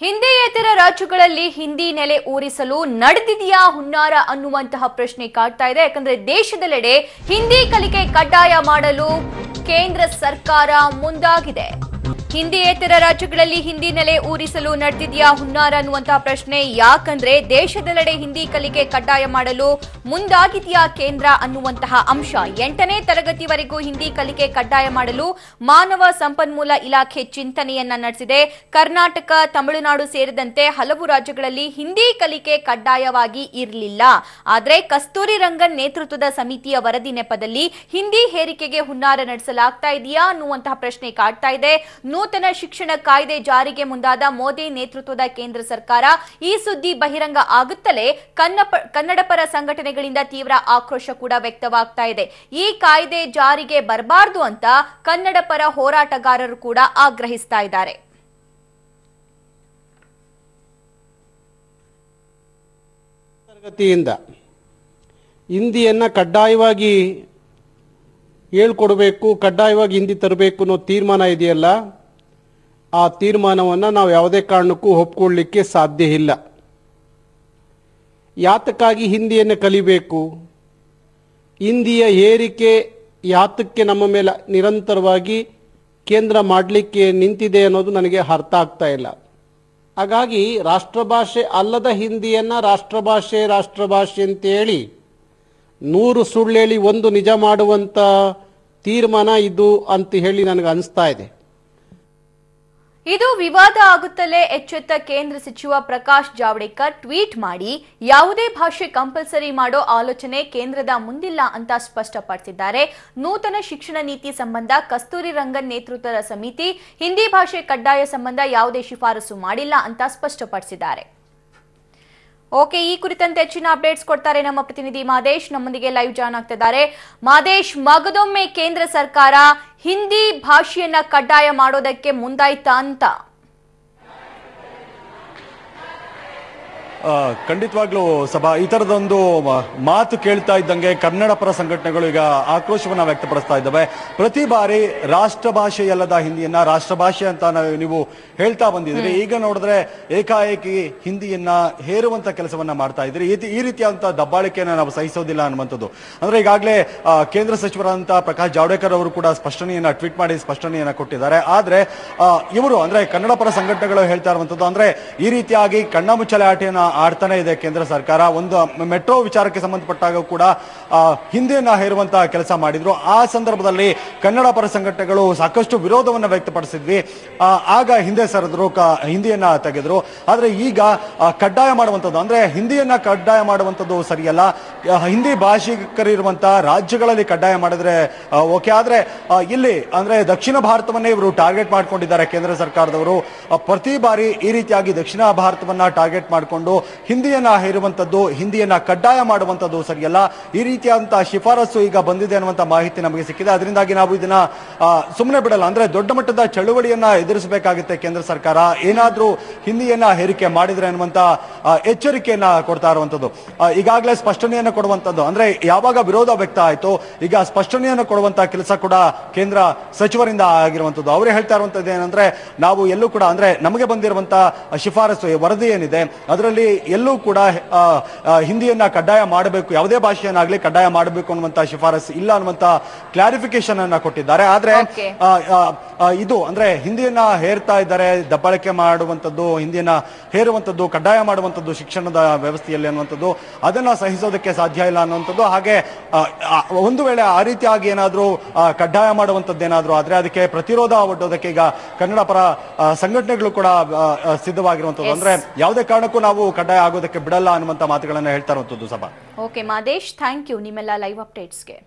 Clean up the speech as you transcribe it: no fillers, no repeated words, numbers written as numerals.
ಹಿಂದಿಯೇತರ ರಾಜ್ಯಗಳಲ್ಲಿ ಹಿಂದಿ ನೆಲೆ ಊರಿಸಲು ನಡೆದಿದೆಯಾ ಹುನ್ನಾರ ಅನ್ನುವಂತಹ ಪ್ರಶ್ನೆ ಕಾಡ್ತಾ ಇದೆ. ಯಾಕಂದ್ರೆ ದೇಶದೆಲ್ಲೆಡೆ ಹಿಂದಿ ಕಲಿಕೆ ಕಡ್ಡಾಯ ಮಾಡಲು ಕೇಂದ್ರ ಸರ್ಕಾರ ಮುಂದಾಗಿದೆ. ಹಿಂದಿಯೇತರ ರಾಜ್ಯಗಳಲ್ಲಿ ಹಿಂದಿ ನೆಲೆ ಊರಿಸಲು ನಡೆದಿದೆಯಾ ಹುನ್ನಾರ ಅನ್ನುವಂತಹ ಪ್ರಶ್ನೆ. ಯಾಕಂದ್ರೆ ದೇಶದೆಲ್ಲೆಡೆ ಹಿಂದಿ ಕಲಿಕೆ ಕಡ್ಡಾಯ ಮಾಡಲು ಮುಂದಾಗಿದೆಯಾ ಕೇಂದ್ರ ಅನ್ನುವಂತಹ ಅಂಶ. 8ನೇ ತರಗತಿವರೆಗೂ ಹಿಂದಿ ಕಲಿಕೆ ಕಡ್ಡಾಯ ಮಾಡಲು ಮಾನವ ಸಂಪನ್ಮೂಲ ಇಲಾಖೆ ಚಿಂತನೆಯನ್ನ ನಡೆಸಿದೆ. ಕರ್ನಾಟಕ, ತಮಿಳುನಾಡು ಸೇರಿದಂತೆ ಹಲವು ರಾಜ್ಯಗಳಲ್ಲಿ ಹಿಂದಿ ಕಲಿಕೆ ಕಡ್ಡಾಯವಾಗಿ ಇರಲಿಲ್ಲ. ಆದರೆ ಕಸ್ತೂರಿ ರಂಗನ್ ನೇತೃತ್ವದ ಸಮಿತಿಯ ವರದಿ ನೆಪದಲ್ಲಿ ಹಿಂದಿ ಹೇರಿಕೆಗೆ ಹುನ್ನಾರ ನಡೆಸಲಾಗ್ತಾ ಇದೆಯಾ ಅನ್ನುವಂತಹ ಪ್ರಶ್ನೆ ಕಾಡ್ತಾ ಇದೆ. ನೂತನ ಶಿಕ್ಷಣ ಕಾಯ್ದೆ ಜಾರಿಗೆ ಮುಂದಾದ ಮೋದಿ ನೇತೃತ್ವದ ಕೇಂದ್ರ ಸರ್ಕಾರ ಈ ಸುದ್ದಿ ಬಹಿರಂಗ ಆಗುತ್ತಲೇ ಕನ್ನಡ ಪರ ಸಂಘಟನೆಗಳಿಂದ ತೀವ್ರ ಆಕ್ರೋಶ ಕೂಡ ವ್ಯಕ್ತವಾಗ್ತಾ ಇದೆ. ಈ ಕಾಯ್ದೆ ಜಾರಿಗೆ ಬರಬಾರದು ಅಂತ ಕನ್ನಡ ಪರ ಹೋರಾಟಗಾರರು ಕೂಡ ಆಗ್ರಹಿಸ್ತಾ ಇದ್ದಾರೆ. ತರಗತಿಯಿಂದ ಹಿಂದಿಯನ್ನ ಕಡ್ಡಾಯವಾಗಿ ಹೇಳ್ಕೊಡ್ಬೇಕು, ಕಡ್ಡಾಯವಾಗಿ ಹಿಂದಿ ತರಬೇಕು ಅನ್ನೋ ತೀರ್ಮಾನ ಇದೆಯಲ್ಲ, ಆ ತೀರ್ಮಾನವನ್ನು ನಾವು ಯಾವುದೇ ಕಾರಣಕ್ಕೂ ಒಪ್ಕೊಳ್ಳಿಕ್ಕೆ ಸಾಧ್ಯ ಇಲ್ಲ. ಯಾತಕ್ಕಾಗಿ ಹಿಂದಿಯನ್ನು ಕಲಿಬೇಕು, ಹಿಂದಿಯ ಏರಿಕೆ ಯಾತಕ್ಕೆ ನಮ್ಮ ಮೇಲೆ ನಿರಂತರವಾಗಿ ಕೇಂದ್ರ ಮಾಡಲಿಕ್ಕೆ ನಿಂತಿದೆ ಅನ್ನೋದು ನನಗೆ ಅರ್ಥ ಆಗ್ತಾ ಇಲ್ಲ. ಹಾಗಾಗಿ ರಾಷ್ಟ್ರಭಾಷೆ ಅಲ್ಲದ ಹಿಂದಿಯನ್ನು ರಾಷ್ಟ್ರಭಾಷೆ ಅಂತೇಳಿ 100 ಸುಳ್ಳೇಳಿ 1 ನಿಜ ಮಾಡುವಂಥ ತೀರ್ಮಾನ ಇದು ಅಂತ ಹೇಳಿ ನನಗೆ ಅನಿಸ್ತಾ ಇದೆ. ಇದು ವಿವಾದ ಆಗುತ್ತಲೇ ಎಚ್ಚೆತ್ತ ಕೇಂದ್ರ ಸಚಿವ ಪ್ರಕಾಶ್ ಜಾವಡೇಕರ್ ಟ್ವೀಟ್ ಮಾಡಿ ಯಾವುದೇ ಭಾಷೆ ಕಂಪಲ್ಸರಿ ಮಾಡೋ ಆಲೋಚನೆ ಕೇಂದ್ರದ ಮುಂದಿಲ್ಲ ಅಂತ ಸ್ಪಷ್ಟಪಡಿಸಿದ್ದಾರೆ. ನೂತನ ಶಿಕ್ಷಣ ನೀತಿ ಸಂಬಂಧ ಕಸ್ತೂರಿ ರಂಗನ್ ನೇತೃತ್ವದ ಸಮಿತಿ ಹಿಂದಿ ಭಾಷೆ ಕಡ್ಡಾಯ ಸಂಬಂಧ ಯಾವುದೇ ಶಿಫಾರಸು ಮಾಡಿಲ್ಲ ಅಂತ ಸ್ಪಷ್ಟಪಡಿಸಿದ್ದಾರೆ. ಓಕೆ, ಈ ಕುರಿತಂತೆ ಹೆಚ್ಚಿನ ಅಪ್ಡೇಟ್ಸ್ ಕೊಡ್ತಾರೆ ನಮ್ಮ ಪ್ರತಿನಿಧಿ ಮಾದೇಶ್. ನಮ್ಮೊಂದಿಗೆ ಲೈವ್ ಜಾಯ್ನ್ ಆಗ್ತಿದ್ದಾರೆ. ಮಾದೇಶ್, ಮಗದೊಮ್ಮೆ ಕೇಂದ್ರ ಸರ್ಕಾರ ಹಿಂದಿ ಭಾಷೆಯನ್ನ ಕಡ್ಡಾಯ ಮಾಡೋದಕ್ಕೆ ಮುಂದಾಯ್ತಾ ಅಂತ? ಖಂಡಿತವಾಗ್ಲೂ ಸಭಾ ಈ ತರದೊಂದು ಮಾತು ಕೇಳ್ತಾ ಇದ್ದಂಗೆ ಕನ್ನಡ ಪರ ಸಂಘಟನೆಗಳು ಈಗ ಆಕ್ರೋಶವನ್ನ ವ್ಯಕ್ತಪಡಿಸ್ತಾ ಇದ್ದಾವೆ. ಪ್ರತಿ ಬಾರಿ ರಾಷ್ಟ್ರ ಭಾಷೆಯಲ್ಲದ ಹಿಂದಿಯನ್ನ ರಾಷ್ಟ್ರಭಾಷೆ ಅಂತ ನೀವು ಹೇಳ್ತಾ ಬಂದಿದ್ರಿ. ಈಗ ನೋಡಿದ್ರೆ ಏಕಾಏಕಿ ಹಿಂದಿಯನ್ನ ಹೇರುವಂತ ಕೆಲಸವನ್ನ ಮಾಡ್ತಾ ಇದ್ರಿ. ಈ ರೀತಿಯಾದಂತಹ ದಬ್ಬಾಳಿಕೆಯನ್ನ ನಾವು ಸಹಿಸೋದಿಲ್ಲ ಅನ್ನುವಂಥದ್ದು. ಅಂದ್ರೆ ಈಗಾಗಲೇ ಕೇಂದ್ರ ಸಚಿವರಾದಂತಹ ಪ್ರಕಾಶ್ ಜಾವಡೇಕರ್ ಅವರು ಕೂಡ ಸ್ಪಷ್ಟನೆಯನ್ನ ಟ್ವೀಟ್ ಮಾಡಿ ಸ್ಪಷ್ಟನೆಯನ್ನ ಕೊಟ್ಟಿದ್ದಾರೆ. ಆದ್ರೆ ಇವರು ಅಂದ್ರೆ ಕನ್ನಡ ಪರ ಸಂಘಟನೆಗಳು ಹೇಳ್ತಾ ಇರುವಂತದ್ದು ಅಂದ್ರೆ ಈ ರೀತಿಯಾಗಿ ಕಣ್ಣಾಮುಚ್ಚಾಲೆ ಆಟೆಯನ್ನ ಆಡ್ತಾನೆ ಇದೆ ಕೇಂದ್ರ ಸರ್ಕಾರ. ಒಂದು ಮೆಟ್ರೋ ವಿಚಾರಕ್ಕೆ ಸಂಬಂಧಪಟ್ಟಾಗ ಕೂಡ ಹಿಂದಿಯನ್ನ ಹೇರುವಂತಹ ಕೆಲಸ ಮಾಡಿದ್ರು. ಆ ಸಂದರ್ಭದಲ್ಲಿ ಕನ್ನಡ ಪರ ಸಂಘಟನೆಗಳು ಸಾಕಷ್ಟು ವಿರೋಧವನ್ನ ವ್ಯಕ್ತಪಡಿಸಿದ್ವಿ. ಆಗ ಹಿಂದೆ ಸರಿದ್ರು, ಹಿಂದಿಯನ್ನ ತೆಗೆದ್ರು. ಆದ್ರೆ ಈಗ ಕಡ್ಡಾಯ ಮಾಡುವಂಥದ್ದು ಅಂದ್ರೆ ಹಿಂದಿಯನ್ನ ಕಡ್ಡಾಯ ಮಾಡುವಂಥದ್ದು ಸರಿಯಲ್ಲ. ಹಿಂದಿ ಭಾಷಿಕರಿರುವಂತಹ ರಾಜ್ಯಗಳಲ್ಲಿ ಕಡ್ಡಾಯ ಮಾಡಿದ್ರೆ ಓಕೆ. ಆದ್ರೆ ಇಲ್ಲಿ ಅಂದ್ರೆ ದಕ್ಷಿಣ ಭಾರತವನ್ನೇ ಇವರು ಟಾರ್ಗೆಟ್ ಮಾಡ್ಕೊಂಡಿದ್ದಾರೆ ಕೇಂದ್ರ ಸರ್ಕಾರದವರು. ಪ್ರತಿ ಬಾರಿ ಈ ರೀತಿಯಾಗಿ ದಕ್ಷಿಣ ಭಾರತವನ್ನ ಟಾರ್ಗೆಟ್ ಮಾಡಿಕೊಂಡು ಹಿಂದಿಯನ್ನ ಹೇರುವಂತದ್ದು, ಹಿಂದಿಯನ್ನ ಕಡ್ಡಾಯ ಮಾಡುವಂತದ್ದು ಸರಿಯಲ್ಲ. ಈ ರೀತಿಯಾದಂತಹ ಶಿಫಾರಸು ಈಗ ಬಂದಿದೆ ಅನ್ನುವಂತ ಮಾಹಿತಿ ನಮಗೆ ಸಿಕ್ಕಿದೆ. ಅದರಿಂದಾಗಿ ನಾವು ಇದನ್ನ ಸುಮ್ಮನೆ ಬಿಡಲ್ಲ. ಅಂದ್ರೆ ದೊಡ್ಡ ಮಟ್ಟದ ಚಳುವಳಿಯನ್ನ ಎದುರಿಸಬೇಕಾಗುತ್ತೆ ಕೇಂದ್ರ ಸರ್ಕಾರ ಏನಾದ್ರೂ ಹಿಂದಿಯನ್ನ ಹೇರಿಕೆ ಮಾಡಿದ್ರೆ ಅನ್ನುವಂತ ಎಚ್ಚರಿಕೆಯನ್ನ ಕೊಡ್ತಾ ಇರುವಂತದ್ದು. ಈಗಾಗಲೇ ಸ್ಪಷ್ಟನೆಯನ್ನ ಕೊಡುವಂತದ್ದು ಅಂದ್ರೆ ಯಾವಾಗ ವಿರೋಧ ವ್ಯಕ್ತ ಆಯ್ತು, ಈಗ ಸ್ಪಷ್ಟನೆಯನ್ನು ಕೊಡುವಂತಹ ಕೆಲಸ ಕೂಡ ಕೇಂದ್ರ ಸಚಿವರಿಂದ ಆಗಿರುವಂತದ್ದು. ಅವರೇ ಹೇಳ್ತಾ ಇರುವಂತದ್ದು ಏನಂದ್ರೆ ನಾವು ಎಲ್ಲೂ ಕೂಡ ಅಂದ್ರೆ ನಮಗೆ ಬಂದಿರುವಂತಹ ಶಿಫಾರಸು ವರದಿ ಏನಿದೆ ಅದರಲ್ಲಿ ಎಲ್ಲೂ ಕೂಡ ಹಿಂದಿಯನ್ನ ಕಡ್ಡಾಯ ಮಾಡಬೇಕು, ಯಾವುದೇ ಭಾಷೆಯನ್ನಾಗ್ಲಿ ಕಡ್ಡಾಯ ಮಾಡಬೇಕು ಅನ್ನುವಂತ ಶಿಫಾರಸು ಇಲ್ಲ ಅನ್ನುವಂತ ಕ್ಲಾರಿಫಿಕೇಶನ್ ಅನ್ನ ಕೊಟ್ಟಿದ್ದಾರೆ. ಆದ್ರೆ ಇದು ಅಂದ್ರೆ ಹಿಂದಿಯನ್ನ ಹೇರ್ತಾ ಇದ್ದಾರೆ, ದಬ್ಬಾಳಿಕೆ ಮಾಡುವಂತದ್ದು, ಹಿಂದಿಯನ್ನ ಹೇರುವಂತದ್ದು, ಕಡ್ಡಾಯ ಮಾಡುವಂತದ್ದು ಶಿಕ್ಷಣದ ವ್ಯವಸ್ಥೆಯಲ್ಲಿ ಅನ್ನುವಂಥದ್ದು ಅದನ್ನ ಸಹಿಸೋದಕ್ಕೆ ಸಾಧ್ಯ ಇಲ್ಲ ಅನ್ನುವಂಥದ್ದು. ಹಾಗೆ ಒಂದು ವೇಳೆ ಆ ರೀತಿಯಾಗಿ ಏನಾದ್ರೂ ಕಡ್ಡಾಯ ಮಾಡುವಂತದ್ದೇನಾದ್ರೂ ಆದ್ರೆ ಅದಕ್ಕೆ ಪ್ರತಿರೋಧ ಒಡ್ಡೋದಕ್ಕೆ ಈಗ ಕನ್ನಡ ಪರ ಸಂಘಟನೆಗಳು ಕೂಡ ಸಿದ್ಧವಾಗಿರುವಂತದ್ದು. ಅಂದ್ರೆ ಯಾವುದೇ ಕಾರಣಕ್ಕೂ ನಾವು ಕಡ್ಡಾಯ ಆಗೋದಕ್ಕೆ ಬಿಡಲ್ಲ ಅನ್ನುವಂತ ಮಾತುಗಳನ್ನ ಹೇಳ್ತಾ ಇರುವಂತದ್ದು ಸಭಾ. ಓಕೆ ಮಾದೇಶ್, ಥ್ಯಾಂಕ್ ಯು ನಿಮ್ಮೆಲ್ಲ ಲೈವ್ ಅಪ್ಡೇಟ್ಸ್ಗೆ.